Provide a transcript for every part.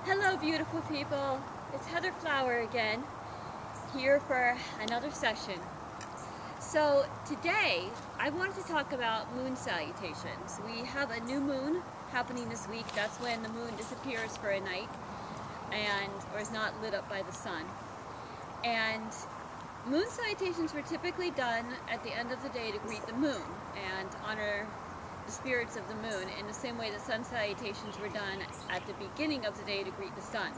Hello beautiful people, it's Heather Flower again, here for another session. So today I wanted to talk about moon salutations. We have a new moon happening this week. That's when the moon disappears for a night or is not lit up by the sun. And moon salutations were typically done at the end of the day to greet the moon and honor the spirits of the moon, in the same way that sun salutations were done at the beginning of the day to greet the sun.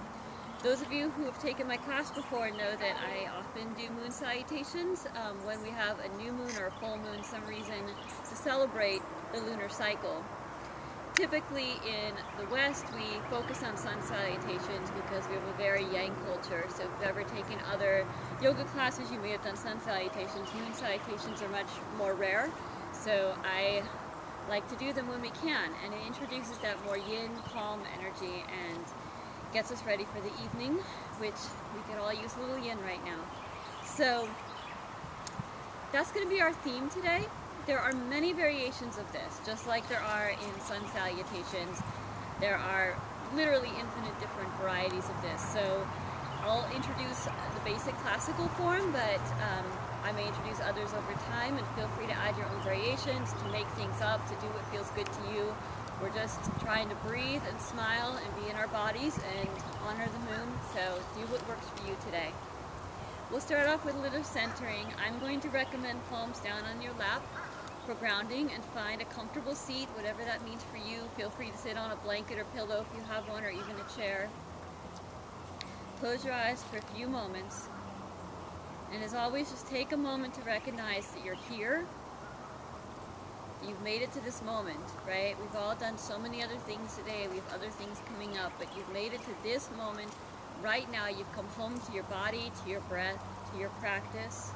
Those of you who have taken my class before know that I often do moon salutations when we have a new moon or a full moon, some reason to celebrate the lunar cycle. Typically in the West we focus on sun salutations because we have a very yang culture, so if you've ever taken other yoga classes you may have done sun salutations. Moon salutations are much more rare, so I like to do them when we can, and it introduces that more yin, calm energy and gets us ready for the evening, which we could all use a little yin right now. So that's going to be our theme today. There are many variations of this, just like there are in sun salutations. There are literally infinite different varieties of this. So I'll introduce the basic classical form, but I may introduce others over time, and feel free to add your own variations, to make things up, to do what feels good to you. We're just trying to breathe and smile and be in our bodies and honor the moon, so do what works for you today. We'll start off with a little centering. I'm going to recommend palms down on your lap for grounding, and find a comfortable seat, whatever that means for you. Feel free to sit on a blanket or pillow if you have one, or even a chair. Close your eyes for a few moments. And as always, just take a moment to recognize that you're here. You've made it to this moment, right? We've all done so many other things today. We have other things coming up, but you've made it to this moment right now. You've come home to your body, to your breath, to your practice.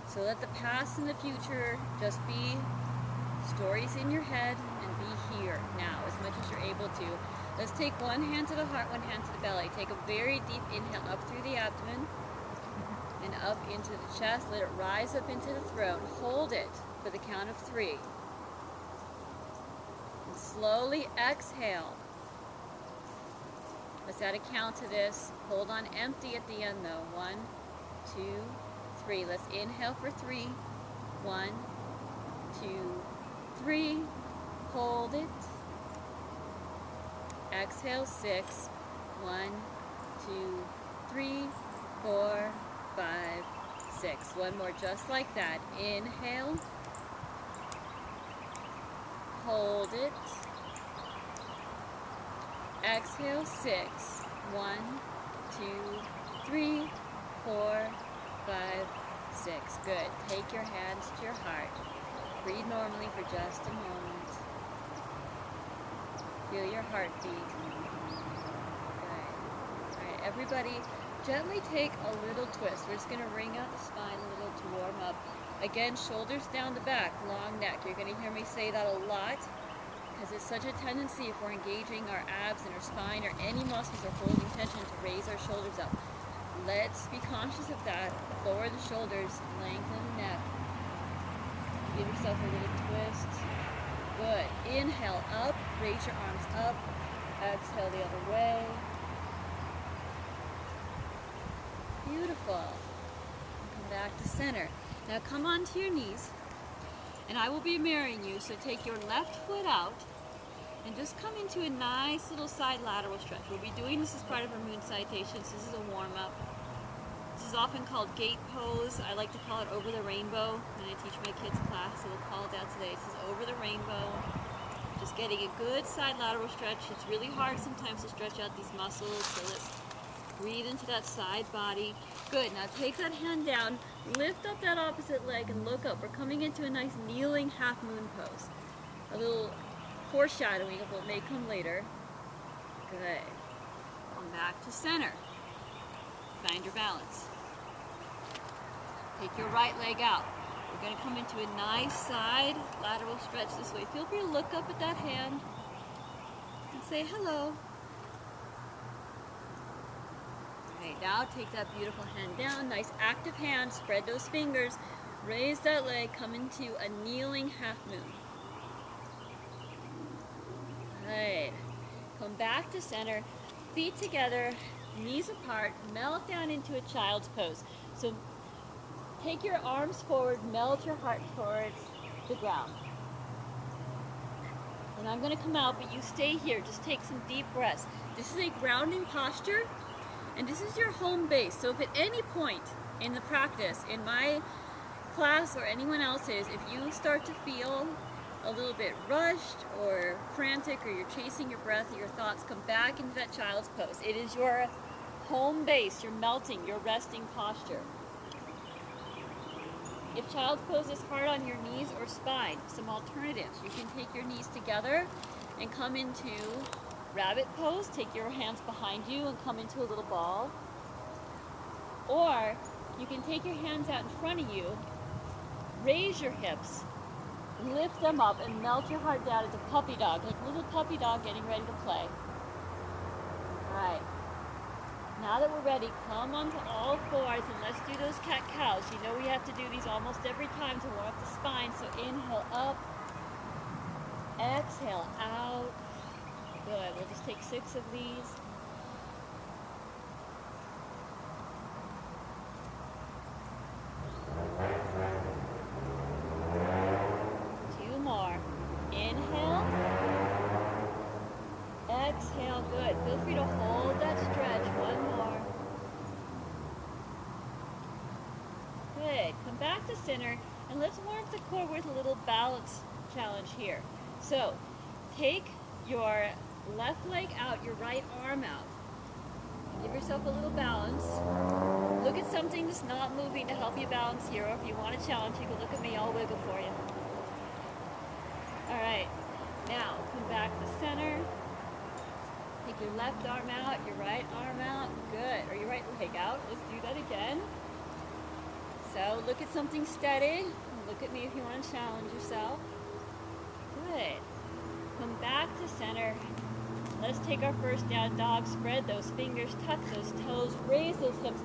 So let the past and the future just be stories in your head, and be here now as much as you're able to. Let's take one hand to the heart, one hand to the belly. Take a very deep inhale up through the abdomen and up into the chest. Let it rise up into the throat. Hold it for the count of 3. And slowly exhale. Let's add a count to this. Hold on empty at the end though. 1, 2, 3. Let's inhale for 3. 1, 2, 3. Hold it. Exhale 6. 1, 2, 3, 4, 5, 6. One more just like that. Inhale. Hold it. Exhale 6. 1, 2, 3, 4, 5, 6. Good. Take your hands to your heart. Breathe normally for just a moment. Feel your heartbeat. Good. Alright, everybody, gently take a little twist. We're just going to wring out the spine a little to warm up. Again, shoulders down the back, long neck. You're going to hear me say that a lot because it's such a tendency, if we're engaging our abs and our spine or any muscles are holding tension, to raise our shoulders up. Let's be conscious of that. Lower the shoulders, lengthen the neck. Give yourself a little twist. Good. Inhale up, raise your arms up. Exhale the other way. Beautiful. Come back to center. Now come onto your knees, and I will be mirroring you, so take your left foot out and just come into a nice little side lateral stretch. We'll be doing this as part of our moon salutations. This is a warm-up. This is often called gate pose. I like to call it over the rainbow when I teach my kids class, so we'll call it that today. This is over the rainbow. Just getting a good side lateral stretch. It's really hard sometimes to stretch out these muscles, so let's breathe into that side body. Good. Now take that hand down, lift up that opposite leg and look up. We're coming into a nice kneeling half moon pose. A little foreshadowing of what may come later. Good. Come back to center. Find your balance. Take your right leg out. We're going to come into a nice side lateral stretch this way. Feel free to look up at that hand and say hello. Okay, now take that beautiful hand down. Nice active hand. Spread those fingers. Raise that leg. Come into a kneeling half moon. Good. Come back to center. feet together, knees apart, melt down into a child's pose. So take your arms forward, melt your heart towards the ground. And I'm going to come out, but you stay here. Just take some deep breaths. This is a grounding posture, and this is your home base. So if at any point in the practice, in my class or anyone else's, if you start to feel a little bit rushed or frantic, or you're chasing your breath, or your thoughts, come back into that child's pose. It is your home base, your melting, your resting posture. If child's pose is hard on your knees or spine, some alternatives. You can take your knees together and come into rabbit pose. Take your hands behind you and come into a little ball. Or you can take your hands out in front of you, raise your hips, lift them up, and melt your heart down into puppy dog, like a little puppy dog getting ready to play. All right. Now that we're ready, come onto all fours and let's do those cat-cows. You know we have to do these almost every time to warm up the spine. So inhale up, exhale out. Good. We'll just take 6 of these. Two more. Inhale. Exhale. Good. Feel free to hold that stretch. One more. Good. Come back to center, and let's warm up the core with a little balance challenge here. So take your left leg out, your right arm out. Give yourself a little balance. Look at something that's not moving to help you balance here, or if you want a challenge, you can look at me, I'll wiggle for you. All right, now come back to center. Take your left arm out, your right arm out. Good. Or your right leg out. Let's do that again. So look at something steady. Look at me if you want to challenge yourself. Good. Come back to center. Let's take our first down dog. Spread those fingers, touch those toes, raise those hips.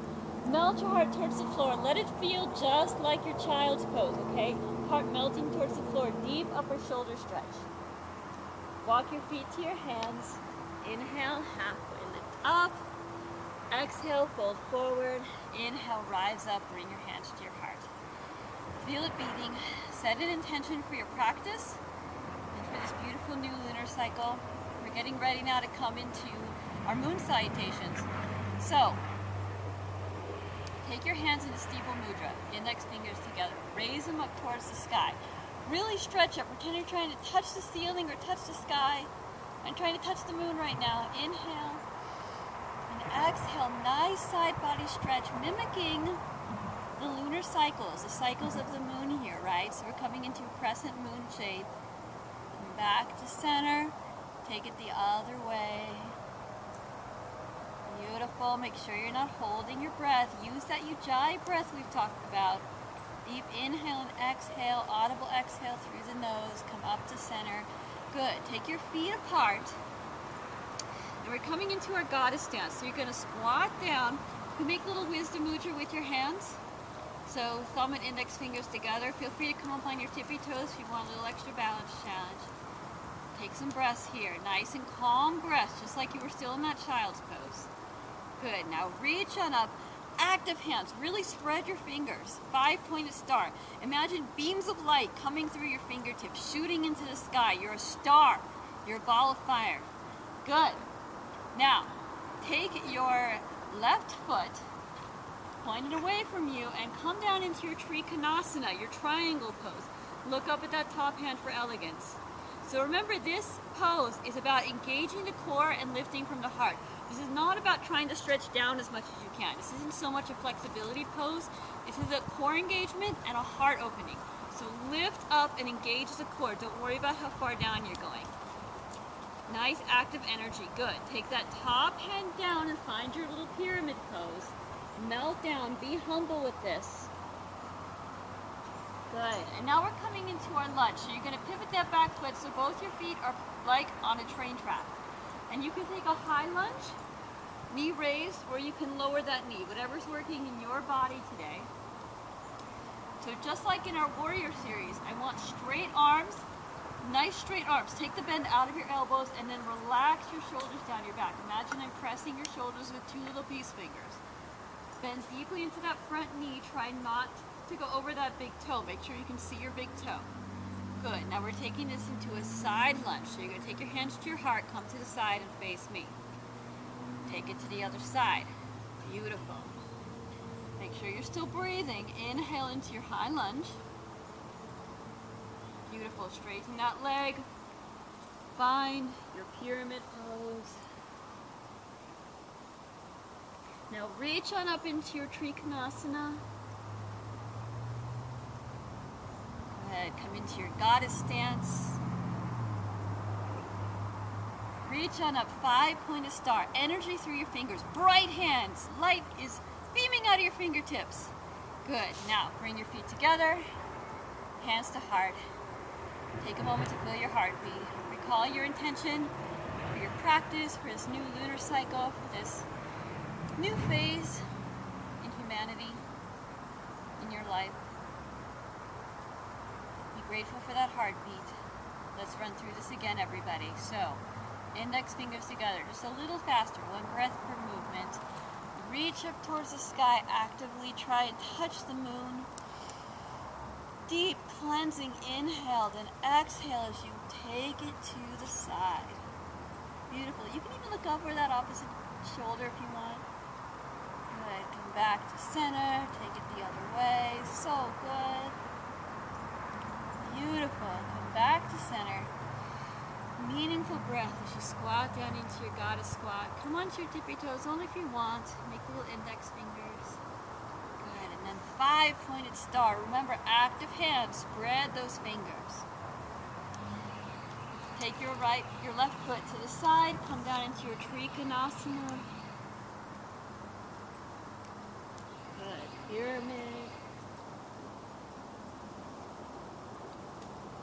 Melt your heart towards the floor. Let it feel just like your child's pose, okay? Heart melting towards the floor. Deep upper shoulder stretch. Walk your feet to your hands. Inhale, halfway lift up. Exhale, fold forward. Inhale, rise up, bring your hands to your heart. Feel it beating. Set an intention for your practice and for this beautiful new lunar cycle. We're getting ready now to come into our moon salutations. So, take your hands into steeple mudra, index fingers together. Raise them up towards the sky. Really stretch up. Pretend you're trying to touch the ceiling or touch the sky. I'm trying to touch the moon right now. Inhale and exhale. Nice side body stretch, mimicking the lunar cycles, the cycles of the moon here, right? So we're coming into a crescent moon shape. Come back to center. Take it the other way. Beautiful. Make sure you're not holding your breath. Use that Ujjayi breath we've talked about. Deep inhale and exhale. Audible exhale through the nose. Come up to center. Good. Take your feet apart. And we're coming into our goddess stance. So you're going to squat down. You can make little wisdom mudra with your hands. So thumb and index fingers together. Feel free to come up on your tippy toes if you want a little extra balance challenge. Take some breaths here. Nice and calm breaths, just like you were still in that child's pose. Good. Now reach on up. Active hands. Really spread your fingers. 5-pointed star. Imagine beams of light coming through your fingertips, shooting into the sky. You're a star. You're a ball of fire. Good. Now, take your left foot, point it away from you, and come down into your Trikonasana, your triangle pose. Look up at that top hand for elegance. So remember, this pose is about engaging the core and lifting from the heart. This is not about trying to stretch down as much as you can. This isn't so much a flexibility pose. This is a core engagement and a heart opening. So lift up and engage the core. Don't worry about how far down you're going. Nice active energy. Good. Take that top hand down and find your little pyramid pose. Melt down. Be humble with this. Good. And now we're coming into our lunge. So you're going to pivot that back foot so both your feet are like on a train track. And you can take a high lunge, knee raised, or you can lower that knee, whatever's working in your body today. So just like in our warrior series, I want straight arms, Nice straight arms. Take the bend out of your elbows and then relax your shoulders down your back. Imagine I'm pressing your shoulders with two little peace fingers. Bend deeply into that front knee. Try not to go over that big toe. Make sure you can see your big toe. Good. Now we're taking this into a side lunge. So you're going to take your hands to your heart, come to the side and face me. Take it to the other side. Beautiful. Make sure you're still breathing. Inhale into your high lunge. Beautiful. Straighten that leg. Find your pyramid pose. Now reach on up into your Trikonasana. Go ahead, come into your goddess stance. Reach on up, 5-pointed star. Energy through your fingers. Bright hands. Light is beaming out of your fingertips. Good. Now bring your feet together. Hands to heart. Take a moment to feel your heartbeat. Recall your intention for your practice, for this new lunar cycle, for this new phase in humanity, in your life. Be grateful for that heartbeat. Let's run through this again, everybody. So, index fingers together, just a little faster, 1 breath per movement. Reach up towards the sky, actively try and touch the moon. Deep cleansing inhale, then exhale as you take it to the side. Beautiful. You can even look over that opposite shoulder if you want. Good. Come back to center. Take it the other way. So good. Beautiful. Come back to center. Meaningful breath as you squat down into your goddess squat. Come onto your tippy toes only if you want. Make little index fingers. Good. And then 5-pointed star. Remember, active hands. Spread those fingers. Take your left foot to the side. Come down into your Trikonasana. Good. Pyramid.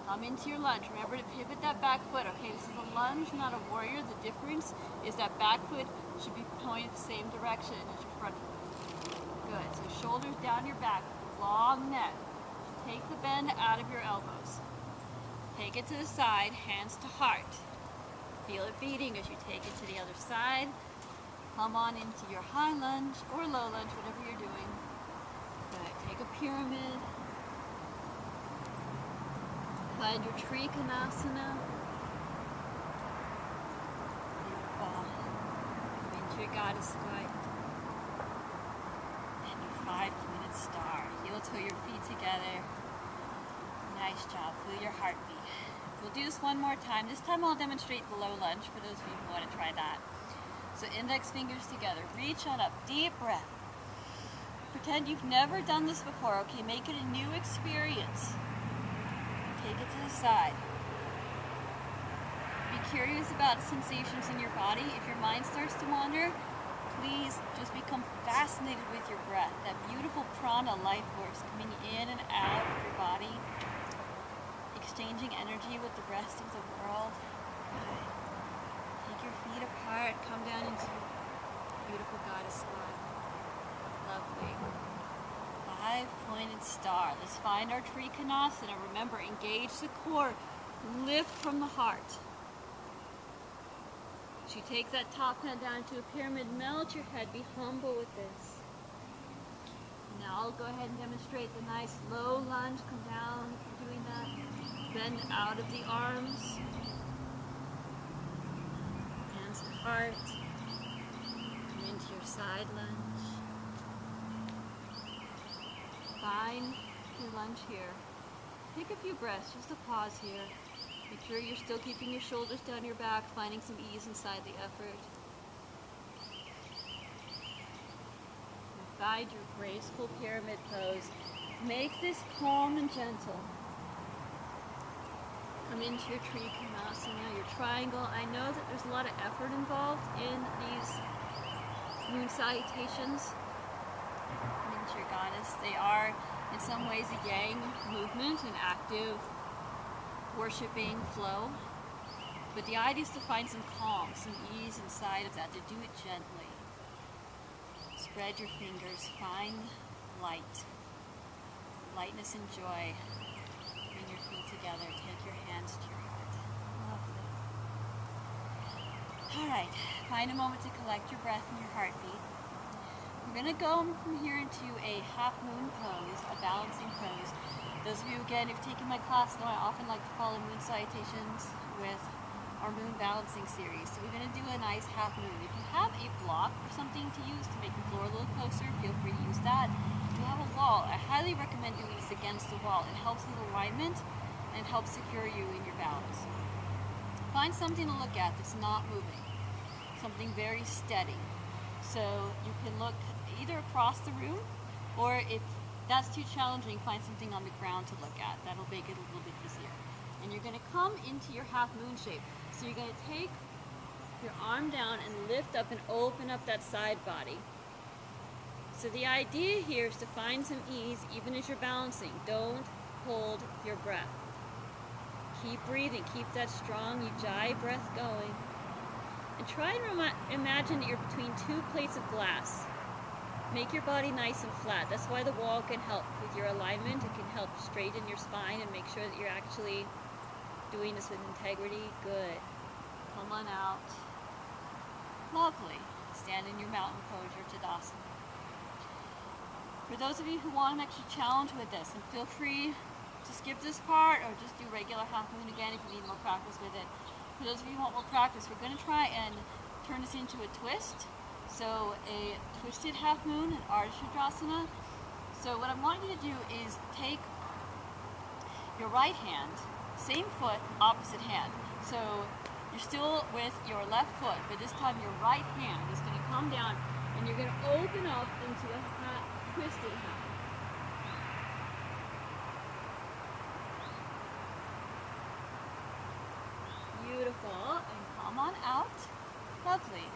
Come into your lunge. Remember to pivot that back foot. Okay, this is a lunge, not a warrior. The difference is that back foot should be pointed the same direction as your front foot. Good. So shoulders down your back. Long neck. Take the bend out of your elbows. Take it to the side, hands to heart. Feel it beating as you take it to the other side. Come on into your high lunge or low lunge, whatever you're doing. Good. Take a pyramid. Find your Trikonasana. Beautiful. Come into your goddess squat. And your 5-pointed star. Heel toe your feet together. Nice job. Feel your heartbeat. We'll do this one more time. This time I'll demonstrate the low lunge for those of you who want to try that. So index fingers together. Reach on up. Deep breath. Pretend you've never done this before. Okay, make it a new experience. Take it to the side. Be curious about sensations in your body. If your mind starts to wander, please just become fascinated with your breath. That beautiful prana life force coming in and out of your body. Exchanging energy with the rest of the world. Good. Take your feet apart. Come down into beautiful goddess squat. Lovely. 5-pointed star. Let's find our Trikonasana. Remember, engage the core. Lift from the heart. As you take that top hand down to a pyramid, melt your head. Be humble with this. Now I'll go ahead and demonstrate the nice low lunge. Come down. You're doing that. Bend out of the arms. Hands to heart. Come into your side lunge. Find your lunge here. Take a few breaths, just a pause here. Make sure you're still keeping your shoulders down your back, finding some ease inside the effort. And find your graceful pyramid pose. Make this calm and gentle. Come into your Trikonasana, your triangle. I know that there's a lot of effort involved in these moon salutations. Come into your goddess. They are, in some ways, a yang movement, an active, worshipping flow. But the idea is to find some calm, some ease inside of that, to do it gently. Spread your fingers, find light, lightness and joy. Bring your feet together, take your hands to your heart. Alright, find a moment to collect your breath and your heartbeat. We're going to go from here into a half moon pose, a balancing pose. Those of you, again, who've taken my class know I often like to follow moon salutations with our moon balancing series. So we're going to do a nice half moon. If you have a block or something to use to make the floor a little closer, feel free to use that. If you have a wall, I highly recommend doing this against the wall. It helps with alignment and it helps secure you in your balance. Find something to look at that's not moving, something very steady. So you can look either across the room, or if that's too challenging, find something on the ground to look at. That'll make it a little bit easier. And you're going to come into your half moon shape. So you're going to take your arm down and lift up and open up that side body. So the idea here is to find some ease even as you're balancing. Don't hold your breath. Keep breathing. Keep that strong Ujjayi breath going. And try and imagine that you're between two plates of glass. Make your body nice and flat. That's why the wall can help with your alignment. It can help straighten your spine and make sure that you're actually doing this with integrity. Good. Come on out. Lovely. Stand in your mountain pose, your Tadasana. For those of you who want an extra challenge with this, and feel free to skip this part or just do regular half moon again if you need more practice with it. For those of you who want more practice, we're going to try and turn this into a twist. So a twisted half moon, an Ardha Chandrasana. So what I want you to do is take your right hand, same foot, opposite hand. So you're still with your left foot, but this time your right hand is going to come down and you're going to open up into a twisted half. Beautiful. And come on out. Lovely.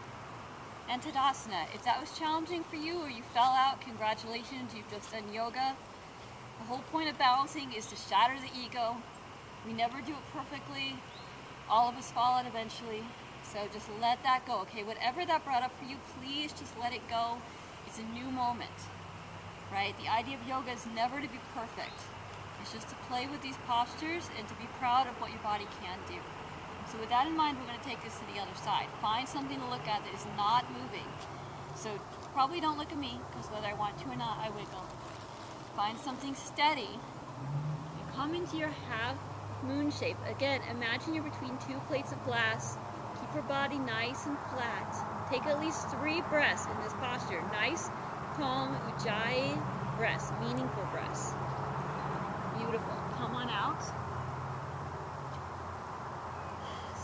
And Tadasana. If that was challenging for you or you fell out, congratulations, you've just done yoga. The whole point of balancing is to shatter the ego. We never do it perfectly. All of us fall out eventually. So just let that go. Okay, whatever that brought up for you, please just let it go. It's a new moment, right? The idea of yoga is never to be perfect. It's just to play with these postures and to be proud of what your body can do. So with that in mind, we're going to take this to the other side. Find something to look at that is not moving. So probably don't look at me, because whether I want to or not, I wiggle. Find something steady. And come into your half moon shape. Again, imagine you're between two plates of glass. Keep your body nice and flat. Take at least 3 breaths in this posture. Nice, calm, Ujjayi breaths, meaningful breaths. Beautiful. Come on out.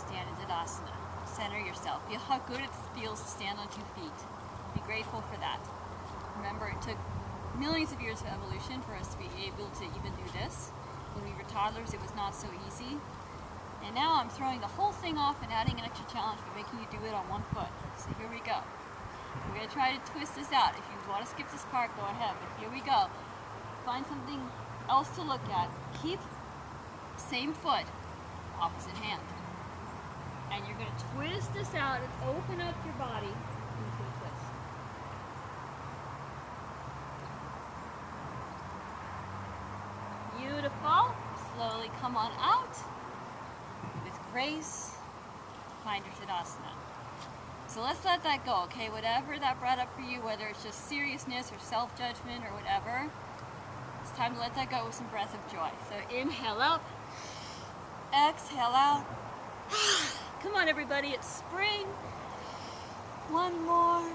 Stand in Tadasana. Center yourself. Feel how good it feels to stand on 2 feet. Be grateful for that. Remember, it took millions of years of evolution for us to be able to even do this. When we were toddlers, it was not so easy. And now I'm throwing the whole thing off and adding an extra challenge by making you do it on 1 foot. So here we go. We're going to try to twist this out. If you want to skip this part, go ahead. But here we go. Find something else to look at. Keep same foot, opposite hand. And you're going to twist this out and open up your body into a twist. Beautiful. Slowly come on out. With grace, find your Tadasana. So let's let that go, okay? Whatever that brought up for you, whether it's just seriousness or self-judgment or whatever, it's time to let that go with some breath of joy. So inhale up, exhale out. Come on, everybody, it's spring. One more.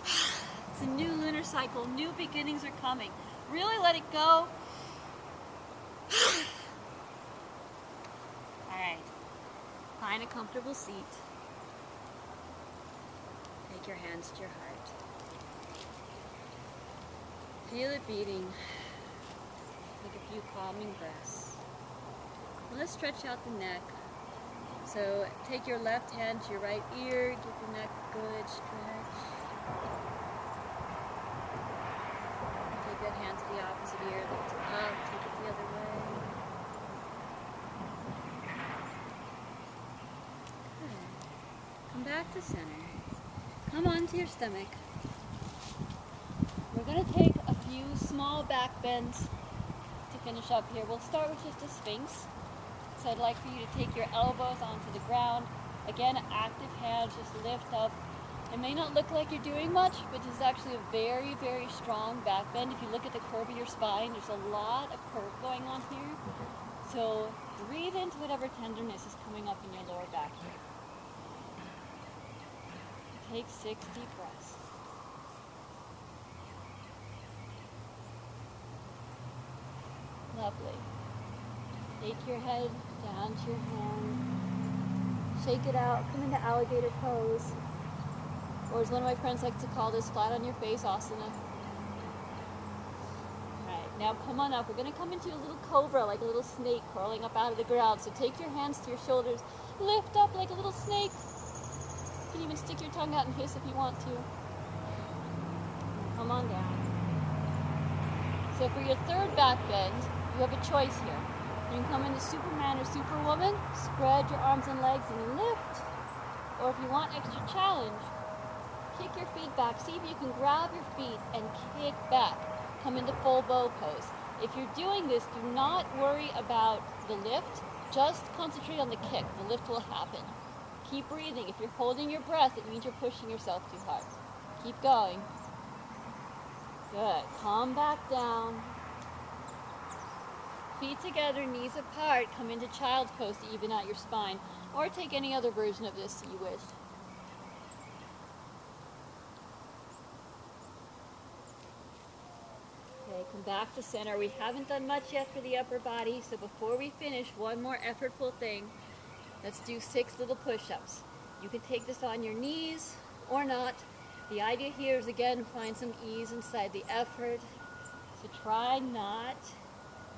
It's a new lunar cycle. New beginnings are coming. Really let it go. All right. Find a comfortable seat. Take your hands to your heart. Feel it beating. Take a few calming breaths. And let's stretch out the neck. So take your left hand to your right ear, give your neck a good stretch. Take that hand to the opposite ear, lift it up, take it the other way. Good. Come back to center. Come onto your stomach. We're going to take a few small back bends to finish up here. We'll start with just a sphinx. So I'd like for you to take your elbows onto the ground, Again, active hands, just lift up. It may not look like you're doing much, but this is actually a very, very strong back bend. If you look at the curve of your spine, there's a lot of curve going on here. So breathe into whatever tenderness is coming up in your lower back here. Take 6 deep breaths. Lovely. Take your head down to your hand. Shake it out. Come into alligator pose. Or as one of my friends likes to call this, flat on your face asana. Alright, now come on up. We're going to come into a little cobra, like a little snake crawling up out of the ground. So take your hands to your shoulders. Lift up like a little snake. You can even stick your tongue out and hiss if you want to. And come on down. So for your third back bend, you have a choice here. You can come into Superman or Superwoman, spread your arms and legs and lift. Or if you want extra challenge, kick your feet back. See if you can grab your feet and kick back. Come into full bow pose. If you're doing this, do not worry about the lift. Just concentrate on the kick. The lift will happen. Keep breathing. If you're holding your breath, it means you're pushing yourself too hard. Keep going. Good. Calm back down. Feet together, knees apart. Come into child's pose to even out your spine. Or take any other version of this that you wish. Okay, come back to center. We haven't done much yet for the upper body, so before we finish, one more effortful thing. Let's do 6 little push-ups. You can take this on your knees or not. The idea here is, again, find some ease inside the effort. So try not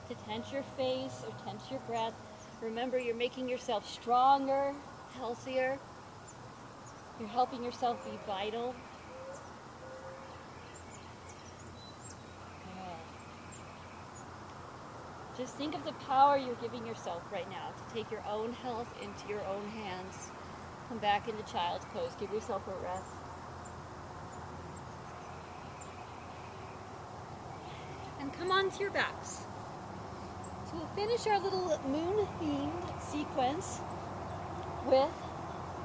to tense your face or tense your breath. Remember, you're making yourself stronger, healthier. You're helping yourself be vital. Just think of the power you're giving yourself right now to take your own health into your own hands. Come back into child's pose. Give yourself a rest. And come onto your backs. So we'll finish our little moon-themed sequence with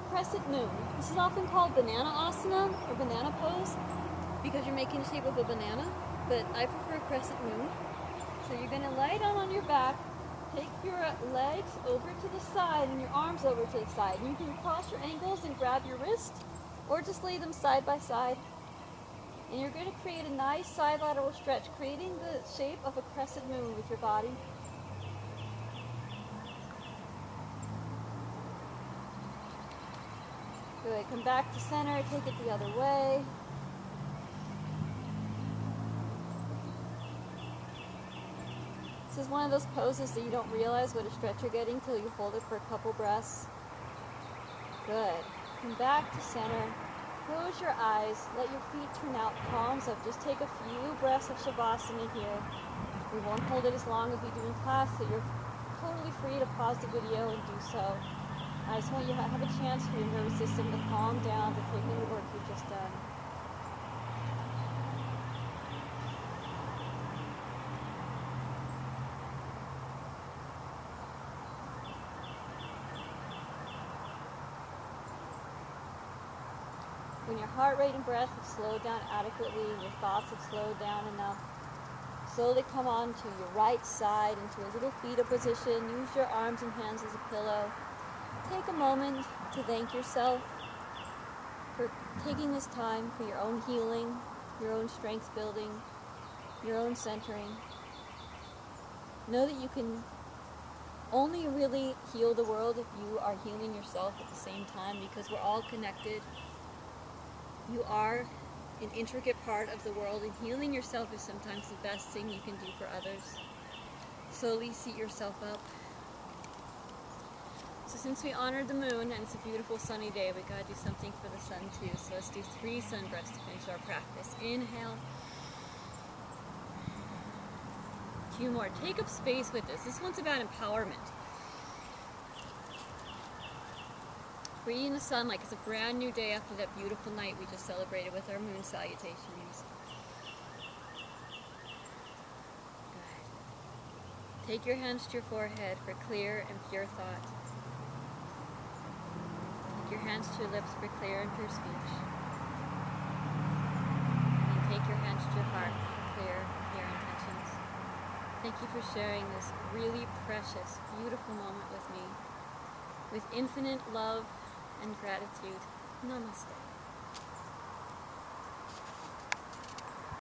Crescent Moon. This is often called banana asana or banana pose because you're making the shape of a banana, but I prefer Crescent Moon. So you're going to lie down on your back, take your legs over to the side and your arms over to the side. And you can cross your ankles and grab your wrist, or just lay them side by side. And you're going to create a nice side lateral stretch, creating the shape of a crescent moon with your body. Good. Come back to center, take it the other way. This is one of those poses that you don't realize what a stretch you're getting till you hold it for a couple breaths. Good. Come back to center. Close your eyes. Let your feet turn out, palms up. Just take a few breaths of Shavasana here. We won't hold it as long as we do in class, so you're totally free to pause the video and do so. I just want you to have a chance for your nervous system to calm down, to take in the work you've just done. When your heart rate and breath have slowed down adequately, and your thoughts have slowed down enough, slowly come on to your right side into a little fetal position. Use your arms and hands as a pillow. Take a moment to thank yourself for taking this time for your own healing, your own strength building, your own centering. Know that you can only really heal the world if you are healing yourself at the same time, because we're all connected. You are an intricate part of the world, and healing yourself is sometimes the best thing you can do for others. Slowly seat yourself up. So since we honored the moon and it's a beautiful sunny day, we gotta do something for the sun too. So let's do 3 sun breaths to finish our practice. Inhale. 2 more. Take up space with this. This one's about empowerment. Breathe in the sun like it's a brand new day after that beautiful night we just celebrated with our moon salutations. Good. Take your hands to your forehead for clear and pure thought. your hands to your lips for clear and pure speech. And take your hands to your heart for clear intentions. Thank you for sharing this really precious, beautiful moment with me. With infinite love and gratitude. Namaste.